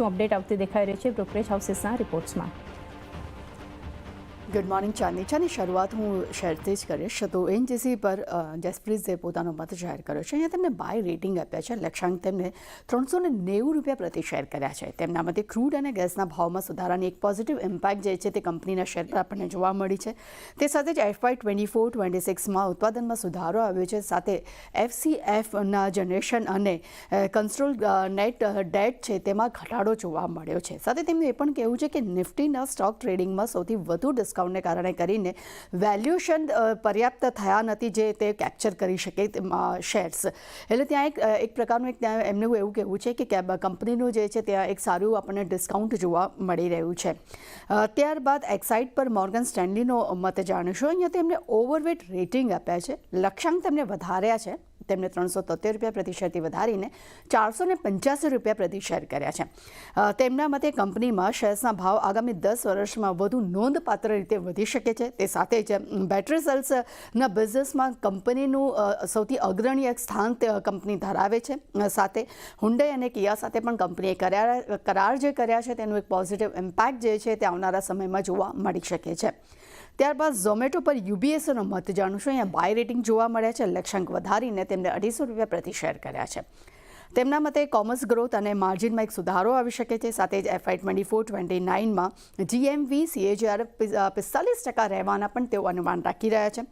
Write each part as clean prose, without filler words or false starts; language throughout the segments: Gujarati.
શું અપડેટ આવતી દેખાઈ રહી છે બ્રોકરેજ હાઉસીસના રિપોર્ટ્સમાં. Good morning. ચાંદનીચાની શરૂઆત હું શેરથી જ કરીશ. તો એનજીસી પર જસપ્રીતે પોતાનો મત જાહેર કર્યો છે. અહીંયા તેમને બાય રેટિંગ આપ્યા છે. લક્ષ્યાંક તેમને 390 રૂપિયા પ્રતિ શેર કર્યા છે. તેમના મતે ક્રૂડ અને ગેસના ભાવમાં સુધારાની એક પોઝિટિવ ઇમ્પેક્ટ જે છે તે કંપનીના શેર પર આપણને જોવા મળી છે. તે સાથે જ FY24-26માં ઉત્પાદનમાં સુધારો આવ્યો છે. સાથે FCFના જનરેશન અને કંટ્રોલ નેટ ડેટ છે તેમાં ઘટાડો જોવા મળ્યો છે. સાથે તેમનું એ પણ કહેવું છે કે નિફ્ટીના સ્ટોક ટ્રેડિંગમાં સૌથી વધુ ડિસ્કાઉન્ટને કારણે કરીને વેલ્યુએશન પર્યાપ્ત થયા નથી જે તે કેપ્ચર કરી શકે શેર્સ. એટલે ત્યાં એક પ્રકારનું ત્યાં એમનું એવું કહેવું છે કે કંપનીનું જે છે ત્યાં એક સારું આપણને ડિસ્કાઉન્ટ જોવા મળી રહ્યું છે. ત્યારબાદ એક્સાઇટ પર મોર્ગન સ્ટેનલીનો મત જાણીશું. અહીંયા તેમને ઓવરવેટ રેટિંગ આપ્યા છે. લક્ષ્યાંક તેમને વધાર્યા છે. તેમને 373 રૂપિયા પ્રતિ શેરથી વધારીને 485 રૂપિયા પ્રતિ શેર કર્યા છે. તેમના મતે કંપનીમાં શેર્સના ભાવ આગામી 10 વર્ષમાં વધુ નોંધપાત્ર રીતે વધી શકે છે. તે સાથે જ બેટરી સેલ્સના બિઝનેસમાં કંપનીનું સૌથી અગ્રણી એક સ્થાન કંપની ધરાવે છે. સાથે હુન્ડઈ અને કિયા સાથે પણ કંપનીએ કરાર જે કર્યા છે તેનું એક પોઝિટિવ ઇમ્પેક્ટ જે છે તે આવનારા સમયમાં જોવા મળી શકે છે. ત્યારબાદ ઝોમેટો પર યુબીએસનો મત જાણીશું. અહીંયા બાય રેટિંગ જોવા મળ્યા છે. લક્ષ્યાંક વધારીને તેમને 250 રૂપિયા પ્રતિ શેર કર્યા છે. તેમના મતે કોમર્સ ગ્રોથ અને માર્જિનમાં એક સુધારો આવી શકે છે. સાથે જ FY24-29માં GMV CAGR 45% રહેવાના પણ તેઓ અનુમાન રાખી રહ્યા છે.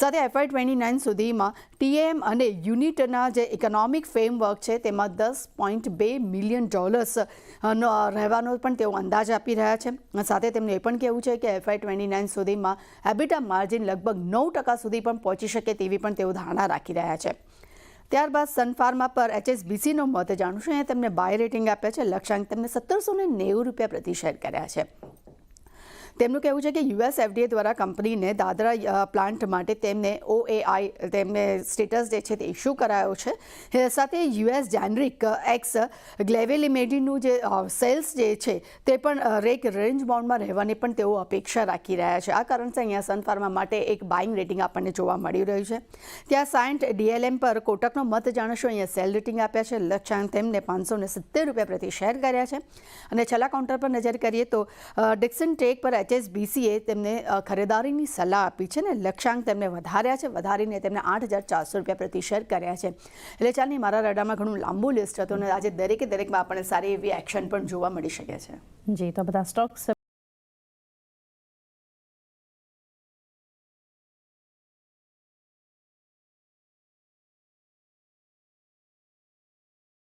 સાથે FY29 સુધીમાં TAM અને યુનિટના જે ઇકોનોમિક ફ્રેમવર્ક છે તેમાં $10.2 મિલિયન રહેવાનો પણ તેઓ અંદાજ આપી રહ્યા છે. સાથે તેમનું એ પણ કહેવું છે કે FY29 સુધીમાં એબિટા માર્જિન લગભગ 9% સુધી પણ પહોંચી શકે તેવી પણ તેઓ ધારણા રાખી રહ્યા છે. ત્યારબાદ સન ફાર્મા પર HSBCનો મત જાણીશું. અહીંયા તેમને બાય રેટિંગ આપ્યા છે. લક્ષ્યાંક તેમને 1790 રૂપિયા પ્રતિ શેર કર્યા છે. તેમનું કહેવું છે કે US FDA દ્વારા કંપનીને દાદરા પ્લાન્ટ માટે તેમને OAI તેમને સ્ટેટસ જે છે તે ઇસ્યુ કરાયો છે. સાથે US જેનરિક એક્સ ગ્લેવેલિમેડીનું જે સેલ્સ જે છે તે પણ રેન્જ બાઉન્ડમાં રહેવાની પણ તેઓ અપેક્ષા રાખી રહ્યા છે. આ કારણથી અહીંયા સન ફાર્મા માટે એક બાઇંગ રેટિંગ આપણને જોવા મળી રહ્યું છે. ત્યાં સાયન્ટ DLM પર કોટકનો મત જાણીશું. અહીંયા સેલ રેટિંગ આપ્યા છે. લક્ષ્યાંક તેમને 570 રૂપિયા પ્રતિ શેર કર્યા છે. અને છેલ્લા કાઉન્ટર પર નજર કરીએ તો ડિક્સન ટેક પર HSBCએ તેમને ખરીદારીની સલાહ આપી છે. ને લક્ષ્યાંક તેમને વધાર્યા છે. વધારીને તેમને 8,400 રૂપિયા પ્રતિ શેર કર્યા છે. એટલે ચાલની મારા રડામાં ઘણું લાંબુ લિસ્ટ હતું અને આજે દરેકમાં આપણને સારી એવી એક્શન પણ જોવા મળી શકે છે. જી, તો બધા સ્ટોક્સ